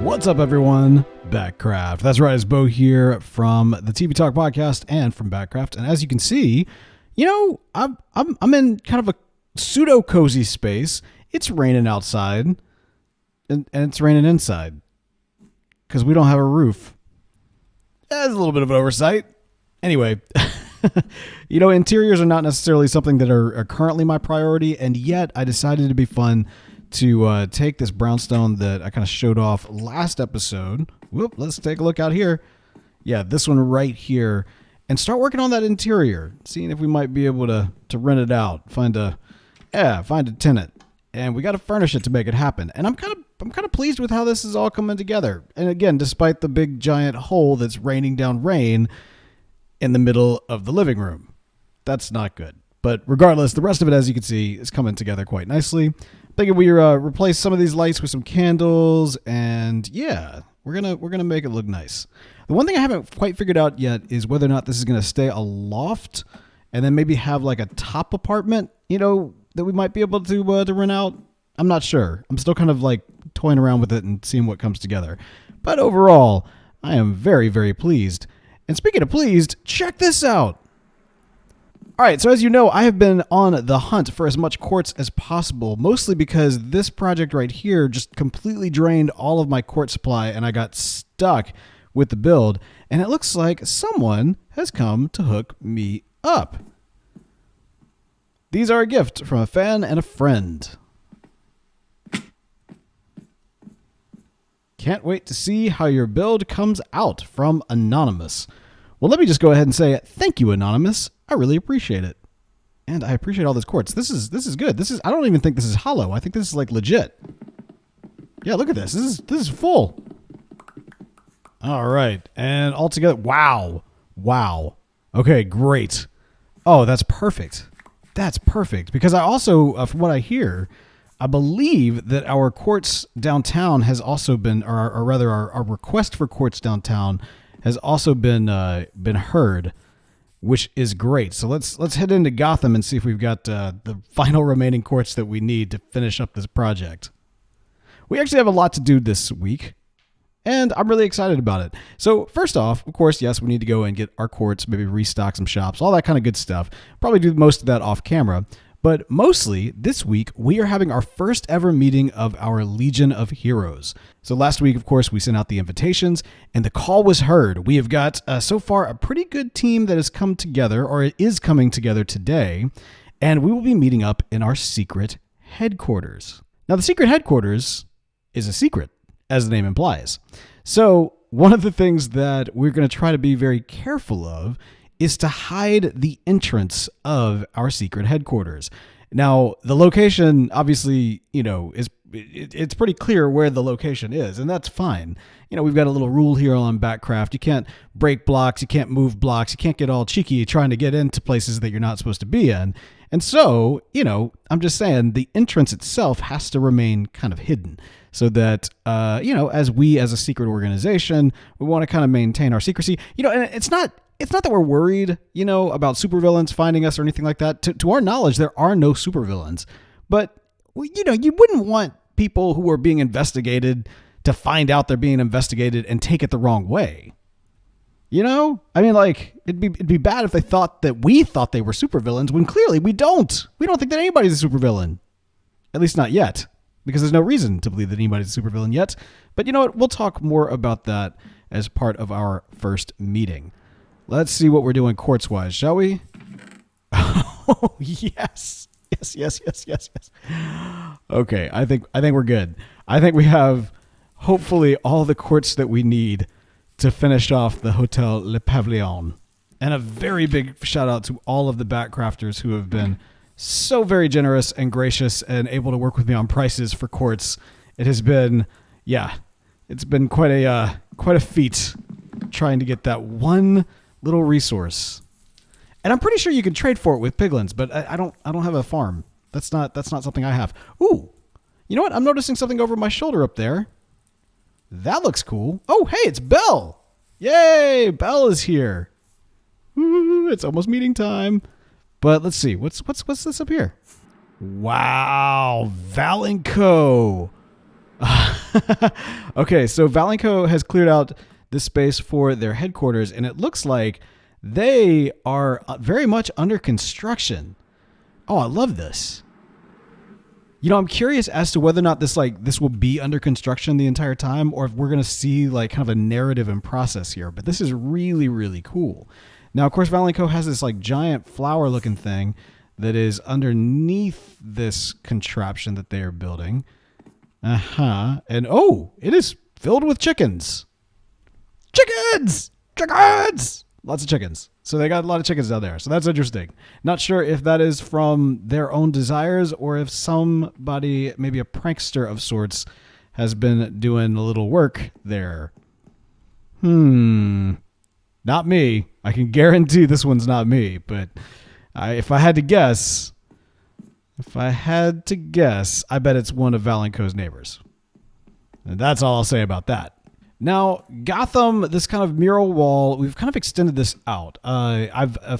What's up, everyone? BATCRAFT. That's right, it's Bo here from the TV Talk podcast and from BATCRAFT. And as you can see, I'm in kind of a pseudo cozy space. It's raining outside, and it's raining inside because we don't have a roof. That's a little bit of an oversight. Anyway, interiors are not necessarily something that are currently my priority, and yet I decided it'd be fun to take this brownstone that I kind of showed off last episode. Whoop, let's take a look out here. Yeah, this one right here, and start working on that interior, seeing if we might be able to rent it out, find a tenant, and we got to furnish it to make it happen. And I'm kind of pleased with how this is all coming together. And again, despite the big giant hole that's raining down rain in the middle of the living room, that's not good. But regardless, the rest of it, as you can see, is coming together quite nicely. Thinking we replace some of these lights with some candles, and yeah, we're gonna make it look nice. The one thing I haven't quite figured out yet is whether or not this is gonna stay a loft, and then maybe have like a top apartment, that we might be able to rent out. I'm not sure. I'm still kind of like toying around with it and seeing what comes together. But overall, I am very, very pleased. And speaking of pleased, check this out. All right, so as you know, I have been on the hunt for as much quartz as possible, mostly because this project right here just completely drained all of my quartz supply, and I got stuck with the build, and it looks like someone has come to hook me up. These are a gift from a fan and a friend. Can't wait to see how your build comes out, from Anonymous. Well, let me just go ahead and say thank you, Anonymous. I really appreciate it. And I appreciate all this quartz. This is good. I don't even think this is hollow. I think this is like legit. Yeah, look at this. This is full. All right. And all together, wow. Okay, great. Oh, that's perfect. That's perfect. Because I also, from what I hear, I believe that our quartz downtown has also been, or rather our request for quartz downtown has also been heard, which is great. So let's head into Gotham and see if we've got the final remaining quartz that we need to finish up this project. We actually have a lot to do this week, and I'm really excited about it. So first off, of course, yes, we need to go and get our quartz, maybe restock some shops, all that kind of good stuff. Probably do most of that off camera. But mostly, this week, we are having our first ever meeting of our Legion of Heroes. So last week, of course, we sent out the invitations, and the call was heard. We have got, so far, a pretty good team that has come together, or it is coming together today, and we will be meeting up in our secret headquarters. Now, the secret headquarters is a secret, as the name implies. So one of the things that we're going to try to be very careful of is to hide the entrance of our secret headquarters. Now, the location, obviously, it's pretty clear where the location is, and that's fine. We've got a little rule here on BATCRAFT. You can't break blocks, you can't move blocks, you can't get all cheeky trying to get into places that you're not supposed to be in. And so, I'm just saying the entrance itself has to remain kind of hidden so that, as a secret organization, we want to kind of maintain our secrecy. And it's not that we're worried, about supervillains finding us or anything like that. To our knowledge, there are no supervillains. But, you wouldn't want people who are being investigated to find out they're being investigated and take it the wrong way. It'd be bad if they thought that we thought they were supervillains when clearly we don't. We don't think that anybody's a supervillain. At least not yet, because there's no reason to believe that anybody's a supervillain yet. But you know what? We'll talk more about that as part of our first meeting. Let's see what we're doing quartz-wise, shall we? Oh, yes. Yes. Okay, I think we're good. I think we have, hopefully, all the quartz that we need to finish off the Hotel Le Pavillon. And a very big shout out to all of the BATCRAFTers who have been so very generous and gracious and able to work with me on prices for quartz. It has been, it's been quite a feat trying to get that one little resource. And I'm pretty sure you can trade for it with piglins, but I don't have a farm. That's not something I have. Ooh, you know what? I'm noticing something over my shoulder up there. That looks cool. Oh, hey, it's Belle. Yay, Belle is here. Ooh, it's almost meeting time. But let's see. What's this up here? Wow, Val & Co. Okay, so Valenco has cleared out this space for their headquarters, and it looks like they are very much under construction. Oh, I love this. You know, I'm curious as to whether or not this will be under construction the entire time, or if we're going to see like kind of a narrative and process here. But this is really, really cool. Now, of course, Valenco has this like giant flower looking thing that is underneath this contraption that they are building. And it is filled with chickens. Chickens! Lots of chickens. So they got a lot of chickens down there. So that's interesting. Not sure if that is from their own desires or if somebody, maybe a prankster of sorts, has been doing a little work there. Not me. I can guarantee this one's not me. But if I had to guess, I bet it's one of Valenco's neighbors. And that's all I'll say about that. Now, Gotham, this kind of mural wall, we've kind of extended this out.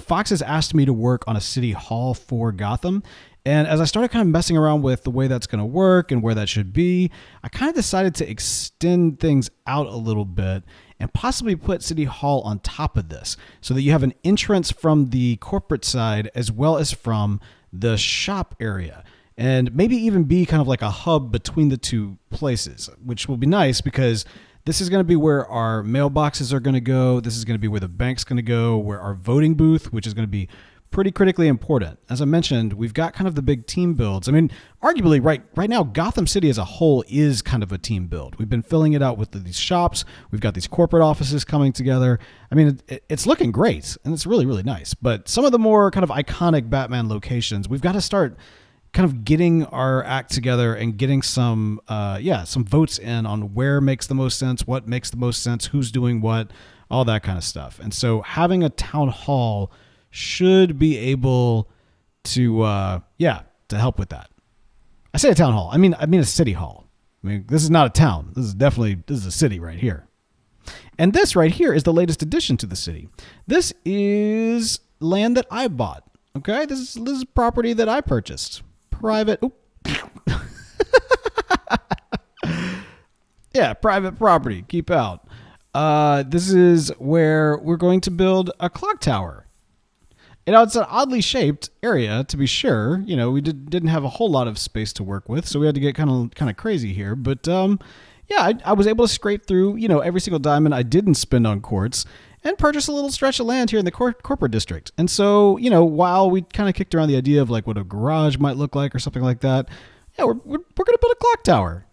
Fox has asked me to work on a city hall for Gotham. And as I started kind of messing around with the way that's going to work and where that should be, I kind of decided to extend things out a little bit and possibly put City Hall on top of this so that you have an entrance from the corporate side as well as from the shop area. And maybe even be kind of like a hub between the two places, which will be nice because this is going to be where our mailboxes are going to go. This is going to be where the bank's going to go, where our voting booth, which is going to be pretty critically important. As I mentioned, we've got kind of the big team builds. I mean, arguably right now, Gotham City as a whole is kind of a team build. We've been filling it out with these shops. We've got these corporate offices coming together. I mean, it's looking great, and it's really, really nice. But some of the more kind of iconic Batman locations, we've got to start kind of getting our act together and getting some votes in on where makes the most sense, what makes the most sense, who's doing what, all that kind of stuff. And so having a town hall should be able to help with that. I say a town hall. I mean a city hall. I mean, this is not a town. This is a city right here. And this right here is the latest addition to the city. This is land that I bought. Okay, this is property that I purchased. Private. Private property. Keep out. This is where we're going to build a clock tower. You know, it's an oddly shaped area, to be sure. You know, we didn't have a whole lot of space to work with, so we had to get kind of crazy here. But I was able to scrape through, every single diamond I didn't spend on quartz and purchase a little stretch of land here in the corporate district. And so, while we kind of kicked around the idea of like what a garage might look like or something like that, we're going to build a clock tower.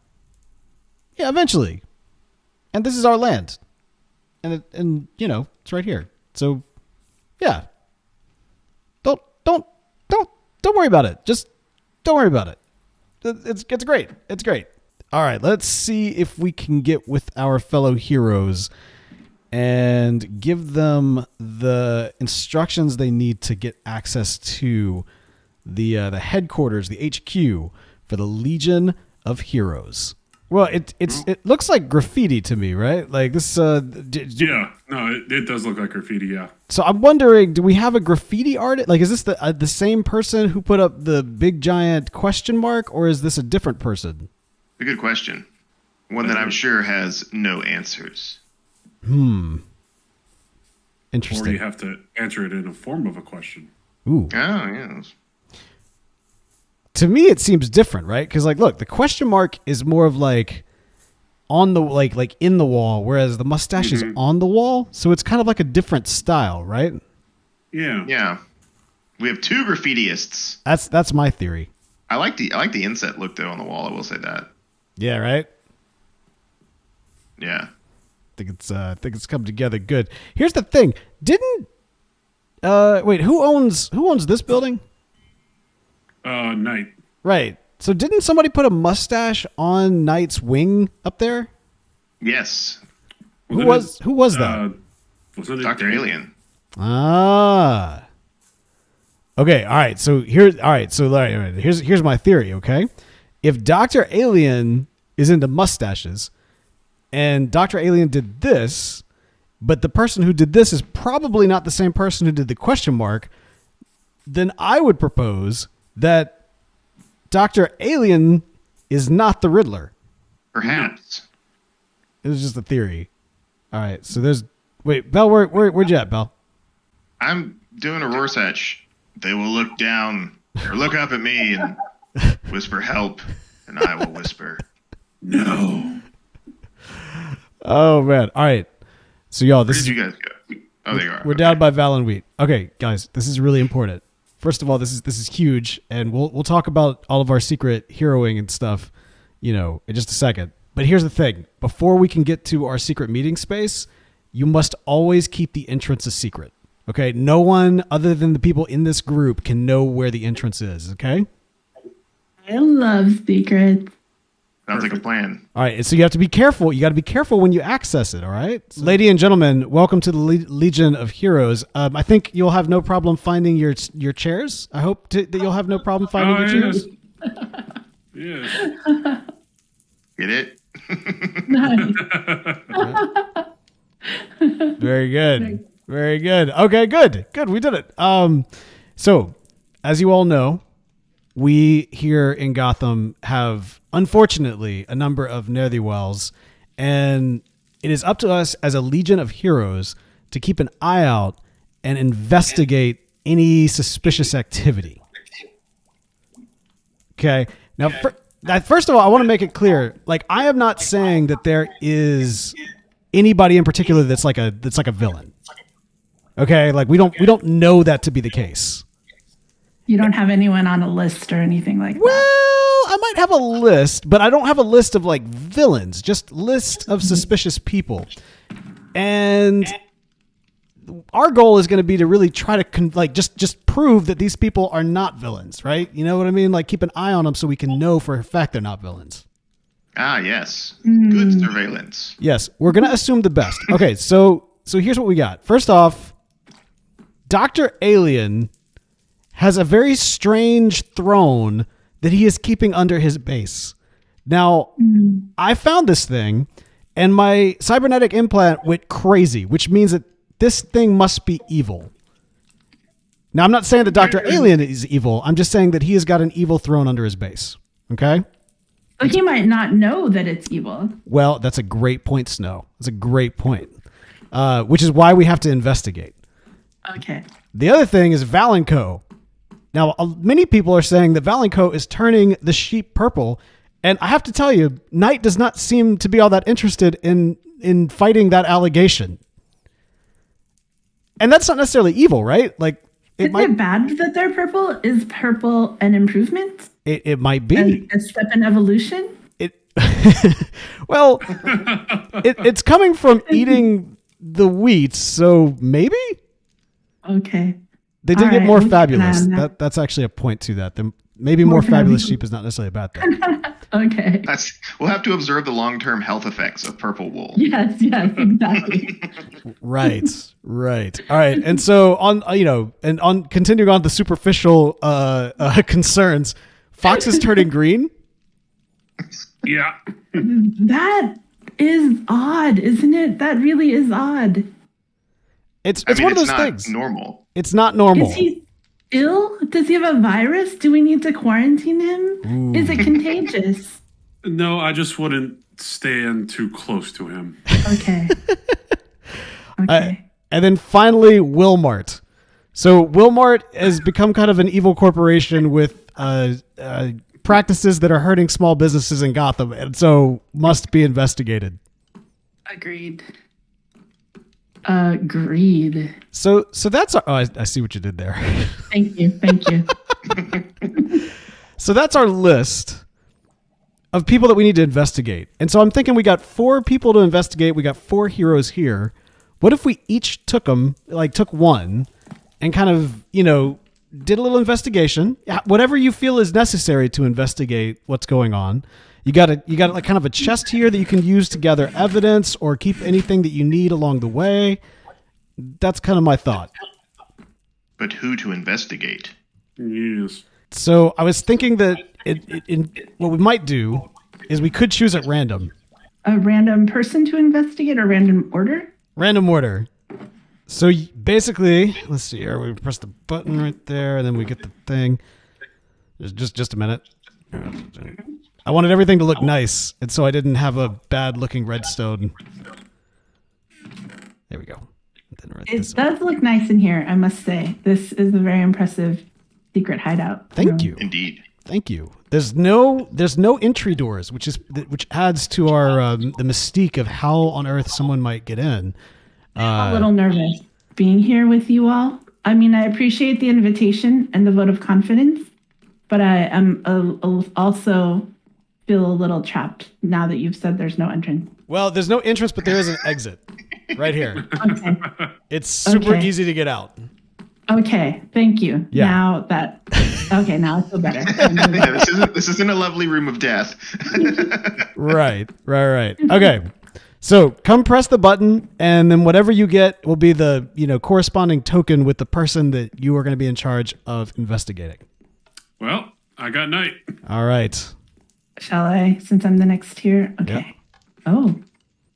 Yeah, eventually. And this is our land. And it's right here. So, yeah. Don't worry about it. Just don't worry about it. It's great. It's great. All right, let's see if we can get with our fellow heroes and give them the instructions they need to get access to the headquarters, the HQ for the Legion of Heroes. Well, it looks like graffiti to me, right? Like this. It does look like graffiti. Yeah. So I'm wondering, do we have a graffiti artist? Like, is this the same person who put up the big giant question mark, or is this a different person? A good question. One that I'm sure has no answers. Interesting. Or you have to answer it in a form of a question. Ooh. Oh, yes. To me, it seems different, right? Because, look, the question mark is more of on the like in the wall, whereas the mustache is on the wall. So it's kind of like a different style, right? Yeah. Yeah. We have two graffitiists. That's my theory. I like the inset look though on the wall. I will say that. Yeah. Right. Yeah. I think it's come together good. Here's the thing. Who owns this building? Knight. Right. So didn't somebody put a mustache on Knight's wing up there? Yes. Who was that? Was it Dr. Alien? Ah. Okay. All right. So here's my theory. Okay. If Dr. Alien is into mustaches and Dr. Alien did this, but the person who did this is probably not the same person who did the question mark, then I would propose that Dr. Alien is not the Riddler. Perhaps. It was just a theory. All right. So there's. Wait, Belle, where'd you at, Belle? I'm doing a Rorschach. They will look down or look up at me and whisper help, and I will whisper no. Oh man! All right. So y'all, Where did you guys go? Oh, there you are. We're down by Val and Wheat. Okay, guys, this is really important. First of all, this is huge, and we'll talk about all of our secret heroing and stuff, in just a second. But here's the thing: before we can get to our secret meeting space, you must always keep the entrance a secret. Okay, no one other than the people in this group can know where the entrance is. Okay. I love secrets. Sounds like a plan. All right, so you have to be careful. You got to be careful when you access it. All right, lady and gentlemen, welcome to the Legion of Heroes. I think you'll have no problem finding your chairs. I hope that you'll have no problem finding your chairs. Yeah. Get it? Nice. Very good. Very good. Okay, good. We did it. So, as you all know, we here in Gotham have, unfortunately, a number of ne'er-do-wells, and it is up to us as a Legion of Heroes to keep an eye out and investigate any suspicious activity. Okay. Now, first of all, I want to make it clear, I am not saying that there is anybody in particular that's like a villain. Okay, we don't know that to be the case. You don't have anyone on a list or anything like that? Well, I might have a list, but I don't have a list of villains, just list of suspicious people. And our goal is going to be to really try to just prove that these people are not villains, right? You know what I mean? Keep an eye on them so we can know for a fact they're not villains. Ah, yes. Good surveillance. Yes, we're going to assume the best. Okay, so here's what we got. First off, Dr. Alien has a very strange throne that he is keeping under his base. Now, I found this thing, and my cybernetic implant went crazy, which means that this thing must be evil. Now, I'm not saying that Dr. Alien is evil. I'm just saying that he has got an evil throne under his base. Okay? But he might not know that it's evil. Well, that's a great point, Snow. That's a great point. Which is why we have to investigate. Okay. The other thing is Valenco. Now, many people are saying that Valenco is turning the sheep purple, and I have to tell you, Knight does not seem to be all that interested in fighting that allegation. And that's not necessarily evil, right? Is it bad that they're purple? Is purple an improvement? It might be. A step in evolution? Well, it's coming from eating the wheat, so maybe? Okay. They did get more fabulous. That's actually a point to that. Maybe more fabulous sheep is not necessarily a bad thing. Okay. We'll have to observe the long-term health effects of purple wool. Yes, exactly. Right. All right. And so on continuing on the superficial concerns, Fox is turning green. Yeah. That is odd, isn't it? That really is odd. It's one of those things. Normal. It's not normal. Is he ill? Does he have a virus? Do we need to quarantine him? Ooh. Is it contagious? No, I just wouldn't stand too close to him. Okay. Okay. And then finally, Wilmart. So Wilmart has become kind of an evil corporation with practices that are hurting small businesses in Gotham, and so must be investigated. Agreed. Agreed. So that's our. Oh, I see what you did there. Thank you. So that's our list of people that we need to investigate. And so I'm thinking we got 4 people to investigate. We got 4 heroes here. What if we each took one and kind of, did a little investigation, whatever you feel is necessary to investigate what's going on. You got kind of a chest here that you can use to gather evidence or keep anything that you need along the way. That's kind of my thought. But who to investigate? Yes. So I was thinking that what we might do is we could choose at random. A random person to investigate or random order? Random order. So basically, let's see here. We press the button right there, and then we get the thing. Just a minute. I wanted everything to look nice, and so I didn't have a bad-looking redstone. There we go. It does look nice in here, I must say. This is a very impressive secret hideout. Thank you. Indeed. Thank you. There's no entry doors, which adds to our the mystique of how on earth someone might get in. I'm a little nervous being here with you all. I mean, I appreciate the invitation and the vote of confidence, but I am also feel a little trapped now that you've said there's no entrance. Well, there's no entrance, but there is an exit right here. Okay. It's super easy to get out. Okay, thank you. Yeah. Now I feel better. Yeah, this isn't a lovely room of death. Right. Okay. So come press the button, and then whatever you get will be the corresponding token with the person that you are going to be in charge of investigating. Well, I got night. All right. Shall I, since I'm the next here? Okay. Yep. Oh,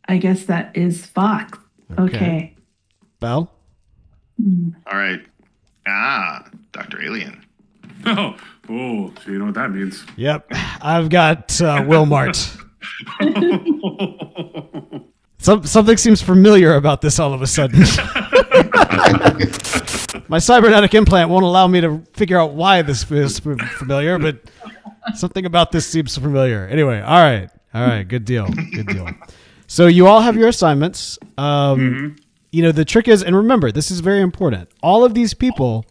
I guess that is Fox. Okay. Belle? All right. Dr. Alien. Oh, so you know what that means. Yep. I've got Wilmart. Something seems familiar about this all of a sudden. My cybernetic implant won't allow me to figure out why this is familiar, but something about this seems familiar. Anyway, all right, good deal. So you all have your assignments. The trick is, and remember, this is very important. All of these people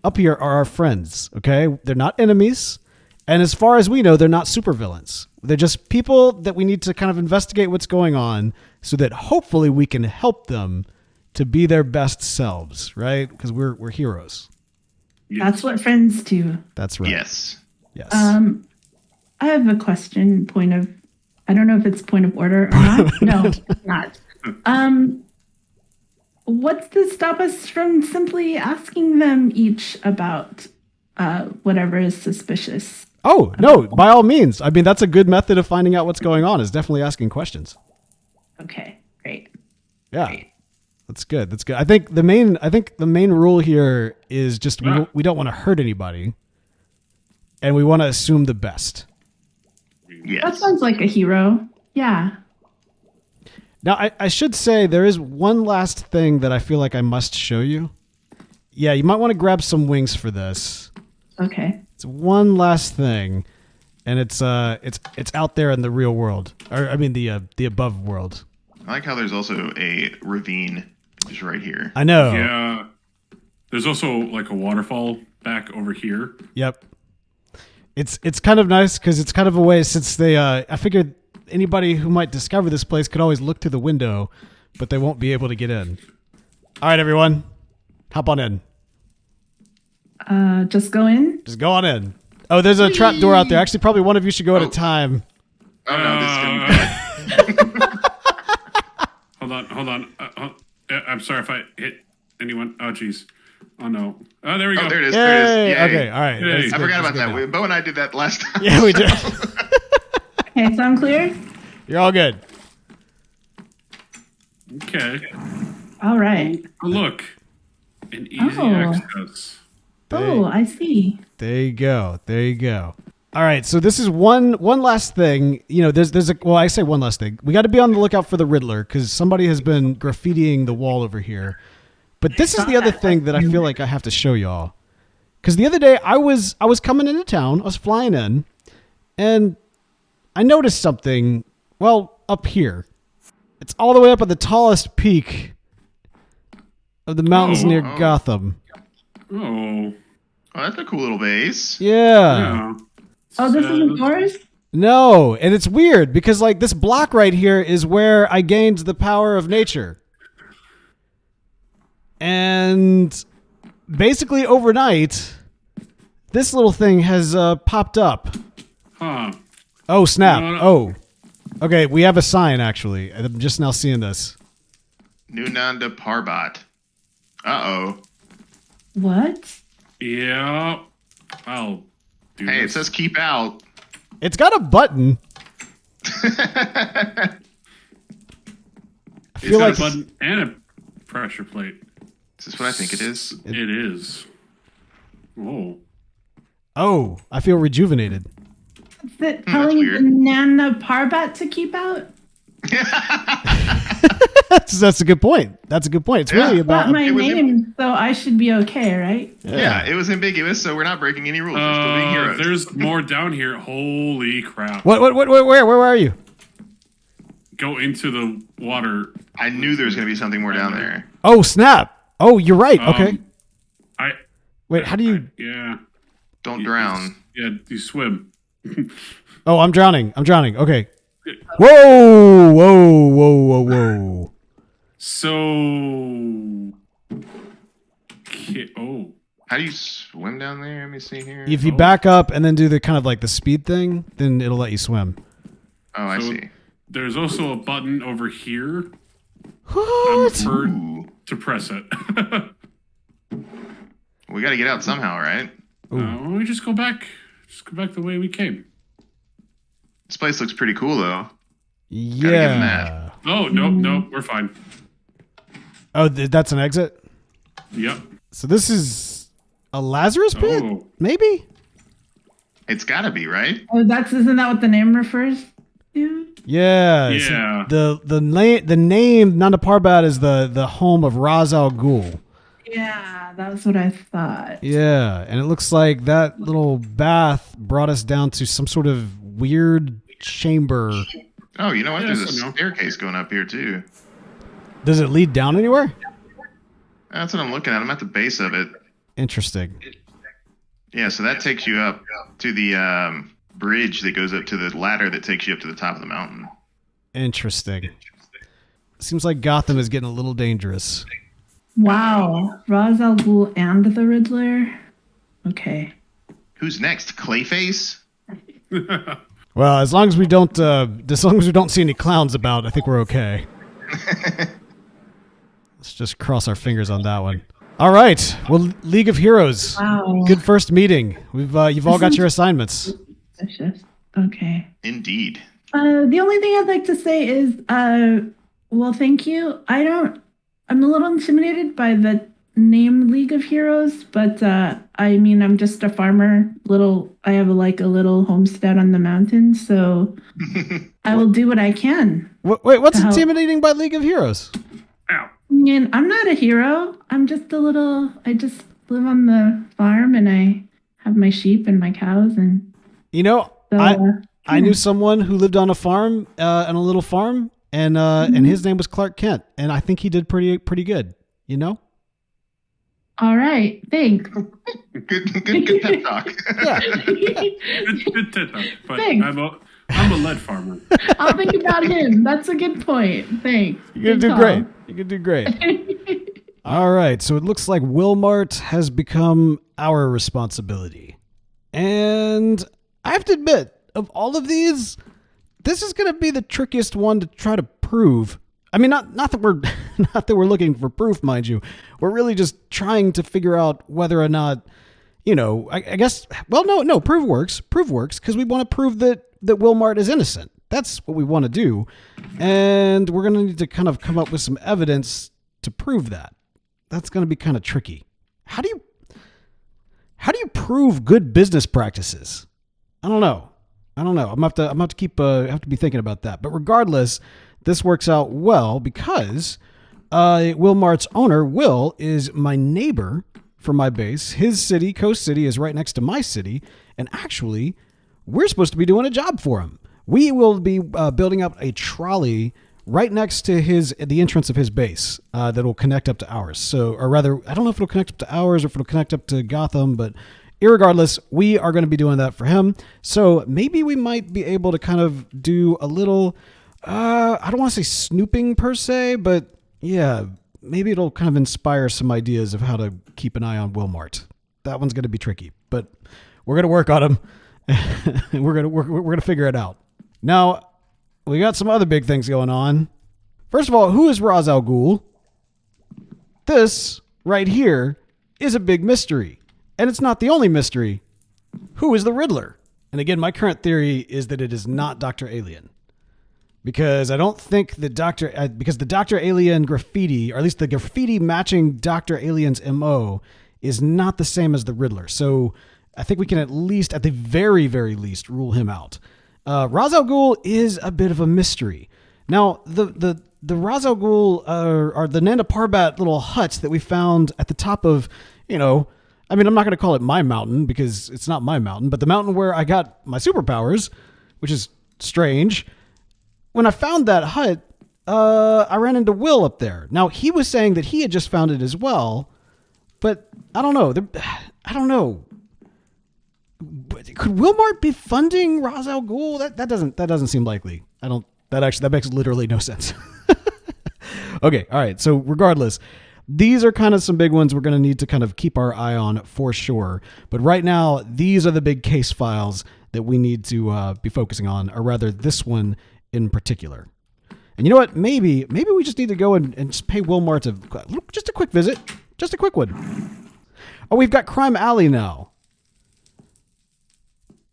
up here are our friends, okay? They're not enemies. And as far as we know, they're not supervillains. They're just people that we need to kind of investigate what's going on so that hopefully we can help them to be their best selves, right? Because we're heroes. That's what friends do. That's right. Yes. I have a question. I don't know if it's point of order or not. No, it's not. What's to stop us from simply asking them each about whatever is suspicious? Oh, no, by all means. I mean, that's a good method of finding out what's going on, is definitely asking questions. Okay, great. Yeah. Great. That's good. I think the main rule here is just we don't want to hurt anybody, and we want to assume the best. Yes. That sounds like a hero. Yeah. Now, I should say there is one last thing that I feel like I must show you. Yeah, you might want to grab some wings for this. Okay. It's one last thing, and it's out there in the real world, or I mean the above world. I like how there's also a ravine just right here. I know. Yeah. There's also like a waterfall back over here. Yep. It's kind of nice because it's kind of a way, since they I figured anybody who might discover this place could always look through the window, but they won't be able to get in. All right, everyone, hop on in. Just go in. Just go on in. Oh, there's a trap door out there. Actually, probably one of you should go at a time. Oh no, this is gonna be bad. Hold on. I'm sorry if I hit anyone. Oh, jeez. Oh, no. Oh, there we go. Oh, there it is. Yay! There it is. Yay. Okay, all right. Yay. I forgot about that. Bo and I did that last time. Yeah, we did. Okay, so I'm clear. You're all good. Okay. All right. Oh, look. An easy Oh. access. Oh, I see. There you go. All right, so this is one last thing. I say one last thing. We got to be on the lookout for the Riddler because somebody has been graffitiing the wall over here. But this is the other thing that I feel like I have to show y'all. Because the other day I was coming into town, I was flying in, and I noticed something, up here. It's all the way up at the tallest peak of the mountains near Gotham. Oh. Oh, that's a cool little base. Yeah. Oh, this isn't yours? No, and it's weird because this block right here is where I gained the power of nature. And basically overnight, this little thing has popped up. Huh. Oh, snap. No. Oh. Okay, we have a sign, actually. I'm just now seeing this. Nunanda Parbat. Uh-oh. What? Yeah. I'll do Hey, it this. says keep out. It's got a button. I It's feel got like a button and a pressure plate. Is this what I think it is? It is. Oh. Oh, I feel rejuvenated. it telling weird. Nana Parbat to keep out? That's a good point. That's a good point. It's really Not about my name, so I should be okay, right? Yeah, it was ambiguous, so we're not breaking any rules. We're still being heroes. There's more down here. Holy crap. What where are you? Go into the water. I knew there was going to be something more down there. Oh, snap. Oh, you're right. Okay. Wait, how do you Yeah. Don't drown. Yeah, you swim. Oh, I'm drowning. Okay. Whoa. So How do you swim down there? Let me see here. If you back up and then do the kind of like the speed thing, then it'll let you swim. Oh, I see. There's also a button over here. What? To press it. We got to get out somehow, right? We just go back. Just go back the way we came. This place looks pretty cool, though. Yeah. Gotta give him that. Oh, nope, we're fine. Oh, that's an exit? Yep. So this is a Lazarus pit? Oh. Maybe? It's got to be, right? Oh, isn't that what the name refers to? Yeah. Yeah. So the name Nanda Parbat is the home of Raz Al Ghul. Yeah, that was what I thought. Yeah, and it looks like that little bath brought us down to some sort of weird chamber. Oh, you know what? Yes, There's a I know. staircase going up here, too. Does it lead down anywhere? That's what I'm looking at. I'm at the base of it. Interesting. Yeah, so that takes you up to the bridge that goes up to the ladder that takes you up to the top of the mountain. Interesting. Seems like Gotham is getting a little dangerous. Wow, Raz Al Ghul and the Riddler. Okay. Who's next? Clayface? Well, as long as we don't see any clowns about, I think we're okay. Let's just cross our fingers on that one. All right. Well, League of Heroes. Wow. Good first meeting. You've all got your assignments. Okay. Indeed. The only thing I'd like to say is, well, thank you. I'm a little intimidated by the name League of Heroes, but I mean, I'm just a farmer. I have a little homestead on the mountain, so I will do what I can. Wait, what's intimidating by League of Heroes? Ow. I mean, I'm not a hero. I just live on the farm and I have my sheep and my cows and. I knew someone who lived on a farm, on a little farm, and his name was Clark Kent, and I think he did pretty good. You know. All right, thanks. Good pep talk. Yeah. Good tip, but Thanks. I'm a lead farmer. I'll think about him. That's a good point. Thanks. You're gonna do great. You're gonna do great. All right, so it looks like Wilmart has become our responsibility, and I have to admit, of all of these, this is gonna be the trickiest one to try to prove. I mean, not that we're looking for proof, mind you. We're really just trying to figure out whether or not, I guess. Well, no, prove works because we want to prove that Wilmart is innocent. That's what we want to do, and we're gonna need to kind of come up with some evidence to prove that. That's gonna be kind of tricky. How do you prove good business practices? I don't know. I'm gonna have to be thinking about that. But regardless, this works out well because Wilmart's owner, Will, is my neighbor for my base. His city, Coast City, is right next to my city, and actually, we're supposed to be doing a job for him. We will be building up a trolley right next to the entrance of his base that will connect up to ours. So, or rather, I don't know if it'll connect up to ours or if it'll connect up to Gotham, but irregardless, we are going to be doing that for him. So maybe we might be able to kind of do a little, I don't want to say snooping per se, but yeah, maybe it'll kind of inspire some ideas of how to keep an eye on Wilmart. That one's going to be tricky, but we're going to work on him. We're going to figure it out. Now, we got some other big things going on. First of all, who is Raz Al Ghul? This right here is a big mystery. And it's not the only mystery. Who is the Riddler? And again, my current theory is that it is not Dr. Alien. Because I don't think that because the Dr. Alien graffiti, or at least the graffiti matching Dr. Alien's MO, is not the same as the Riddler. So I think we can at least, at the very, very least, rule him out. Raz Al Ghul is a bit of a mystery. Now, the Raz Al Ghul are the Nanda Parbat little huts that we found at the top of, I'm not going to call it my mountain because it's not my mountain, but the mountain where I got my superpowers, which is strange. When I found that hut, I ran into Will up there. Now, he was saying that he had just found it as well, but I don't know. Could Wilmart be funding Raz Al Ghul? That doesn't seem likely. That makes literally no sense. Okay, all right. So regardless, these are kind of some big ones we're going to need to kind of keep our eye on for sure. But right now, these are the big case files that we need to be focusing on, or rather this one in particular. And you know what? Maybe we just need to go and just pay Wilmart just a quick visit. Just a quick one. Oh, we've got Crime Alley now.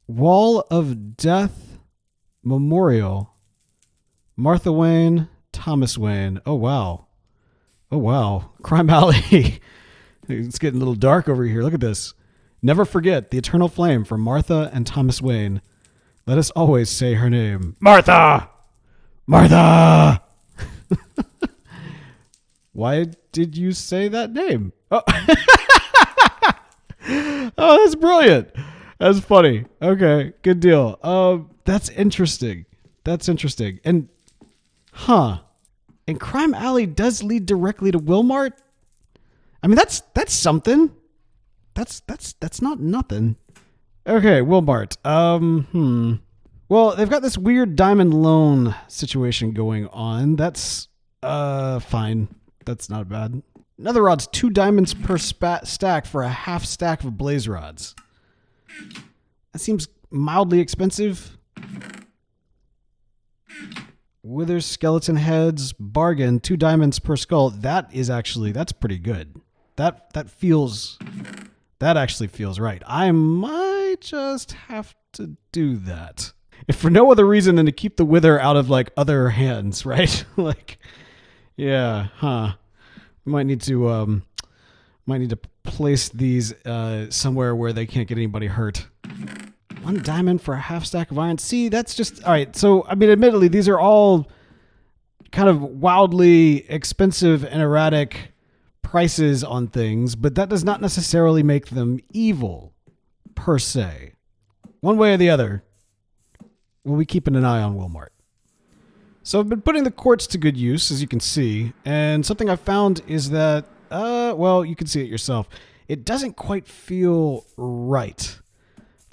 Wall of Death Memorial. Martha Wayne, Thomas Wayne. Oh, wow. Crime Alley. It's getting a little dark over here. Look at this. Never forget the eternal flame for Martha and Thomas Wayne. Let us always say her name. Martha! Martha! Why did you say that name? Oh, oh, that's brilliant. That's funny. Okay, good deal. That's interesting. And, and Crime Alley does lead directly to Wilmart. I mean, that's something. That's not nothing. Okay, Wilmart. Well, they've got this weird diamond loan situation going on. That's fine. That's not bad. Nether rods, 2 diamonds per stack for a half stack of blaze rods. That seems mildly expensive. Wither skeleton heads, bargain, 2 diamonds per skull. That's pretty good. That actually feels right. I might just have to do that. If for no other reason than to keep the wither out of like other hands, right? We might need to place these somewhere where they can't get anybody hurt. 1 diamond for a half stack of iron. See, that's just all right. So, I mean, admittedly, these are all kind of wildly expensive and erratic prices on things, but that does not necessarily make them evil per se. One way or the other, we'll be keeping an eye on Wilmart. So I've been putting the quartz to good use, as you can see, and something I found is that, you can see it yourself. It doesn't quite feel right.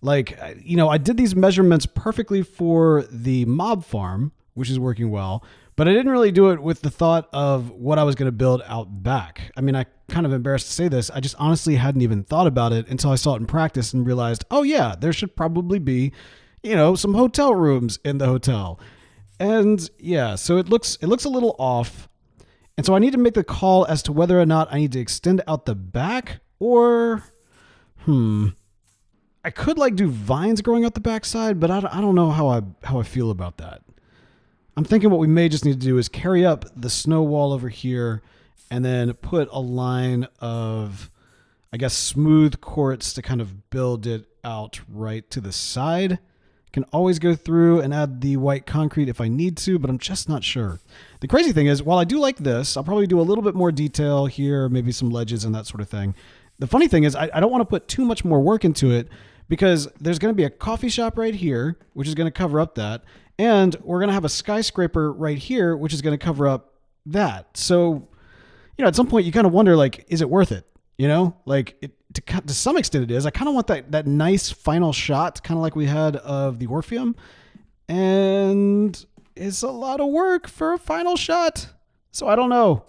I did these measurements perfectly for the mob farm, which is working well, but I didn't really do it with the thought of what I was going to build out back. I mean, I kind of embarrassed to say this. I just honestly hadn't even thought about it until I saw it in practice and realized, oh yeah, there should probably be, some hotel rooms in the hotel. And yeah, so it looks a little off. And so I need to make the call as to whether or not I need to extend out the back or, I could do vines growing out the backside, but I don't know how I feel about that. I'm thinking what we may just need to do is carry up the snow wall over here and then put a line of, I guess, smooth quartz to kind of build it out right to the side. Can always go through and add the white concrete if I need to, but I'm just not sure. The crazy thing is, while I do like this, I'll probably do a little bit more detail here, maybe some ledges and that sort of thing. The funny thing is, I don't want to put too much more work into it because there's going to be a coffee shop right here, which is going to cover up that. And we're going to have a skyscraper right here, which is going to cover up that. So, at some point you kind of wonder, is it worth it? To some extent it is. I kind of want that nice final shot, kind of like we had of the Orpheum. And it's a lot of work for a final shot. So I don't know.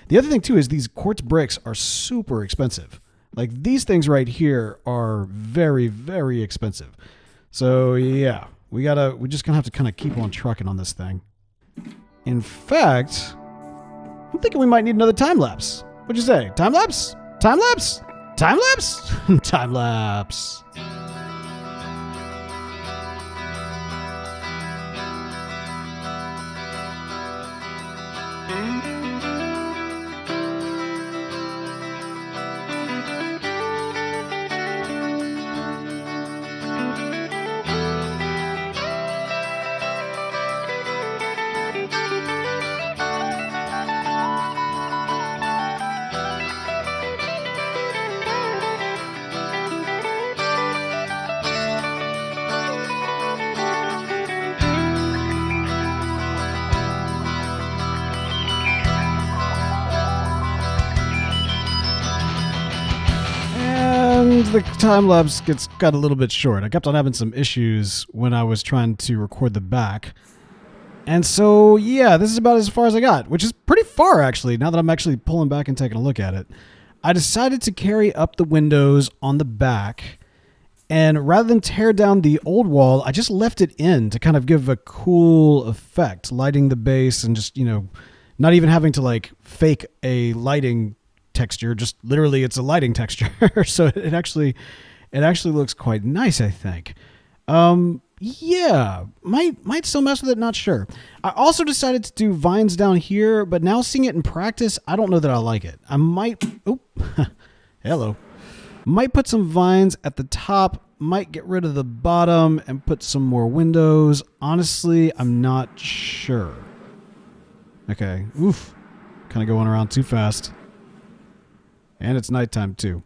The other thing too is these quartz bricks are super expensive. These things right here are very, very expensive. So yeah, we're just gonna have to kind of keep on trucking on this thing. In fact, I'm thinking we might need another time lapse. What'd you say? Time lapse? Time lapse? Time lapse? Time lapse. the time lapse got a little bit short. I kept on having some issues when I was trying to record the back. And so, yeah, this is about as far as I got, which is pretty far, actually, now that I'm actually pulling back and taking a look at it. I decided to carry up the windows on the back, and rather than tear down the old wall, I just left it in to kind of give a cool effect, lighting the base and just, not even having to, like, fake a lighting texture, just literally it's a lighting texture. So it actually looks quite nice, I think. Yeah, might still mess with it, not sure. I also decided to do vines down here, but now seeing it in practice, I don't know that I like it. I might hello. Might put some vines at the top, might get rid of the bottom and put some more windows. Honestly, I'm not sure. Okay, oof. Kind of going around too fast. And it's nighttime too.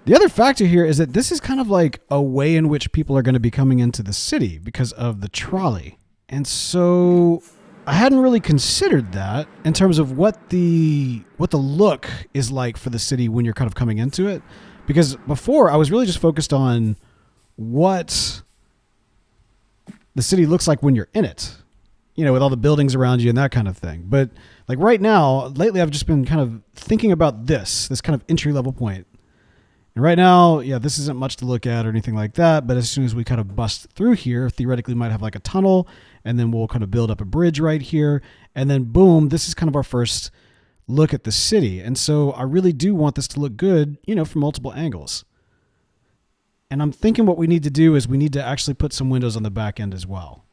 The other factor here is that this is kind of like a way in which people are going to be coming into the city because of the trolley. And so I hadn't really considered that in terms of what the look is like for the city when you're kind of coming into it. Because before I was really just focused on what the city looks like when you're in it, with all the buildings around you and that kind of thing. But like right now, lately I've just been kind of thinking about this kind of entry level point. And right now, yeah, this isn't much to look at or anything like that, but as soon as we kind of bust through here, theoretically we might have like a tunnel, and then we'll kind of build up a bridge right here, and then boom, this is kind of our first look at the city. And so I really do want this to look good, from multiple angles. And I'm thinking what we need to do is we need to actually put some windows on the back end as well.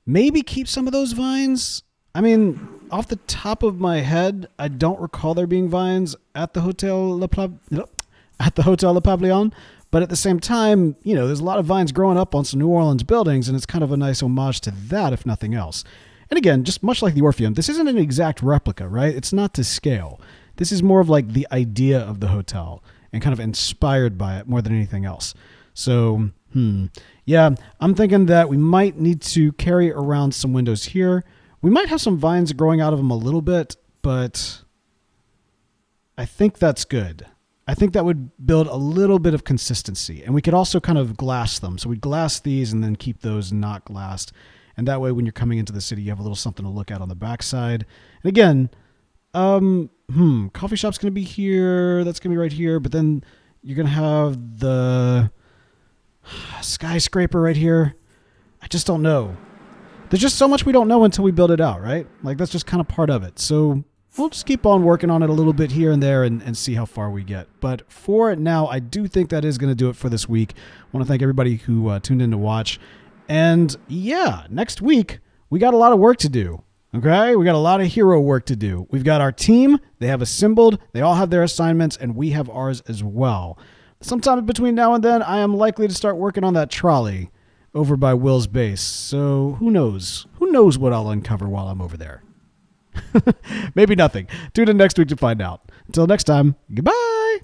Maybe keep some of those vines. I mean, off the top of my head, I don't recall there being vines at the Hotel Le Pavillon, but at the same time, there's a lot of vines growing up on some New Orleans buildings, and it's kind of a nice homage to that, if nothing else. And again, just much like the Orpheum, this isn't an exact replica, right? It's not to scale. This is more of like the idea of the hotel and kind of inspired by it more than anything else. So, yeah, I'm thinking that we might need to carry around some windows here. We might have some vines growing out of them a little bit, but I think that's good. I think that would build a little bit of consistency, and we could also kind of glass them. So we'd glass these and then keep those not glassed. And that way, when you're coming into the city, you have a little something to look at on the backside. And again, coffee shop's going to be here. That's going to be right here. But then you're going to have the skyscraper right here. I just don't know. There's just so much we don't know until we build it out, right? Like, that's just kind of part of it. So we'll just keep on working on it a little bit here and there and see how far we get. But for now, I do think that is going to do it for this week. I want to thank everybody who tuned in to watch. And yeah, next week, we got a lot of work to do. Okay? We got a lot of hero work to do. We've got our team. They have assembled. They all have their assignments, and we have ours as well. Sometime between now and then, I am likely to start working on that trolley over by Will's base. So who knows? Who knows what I'll uncover while I'm over there? Maybe nothing. Tune in next week to find out. Until next time, goodbye.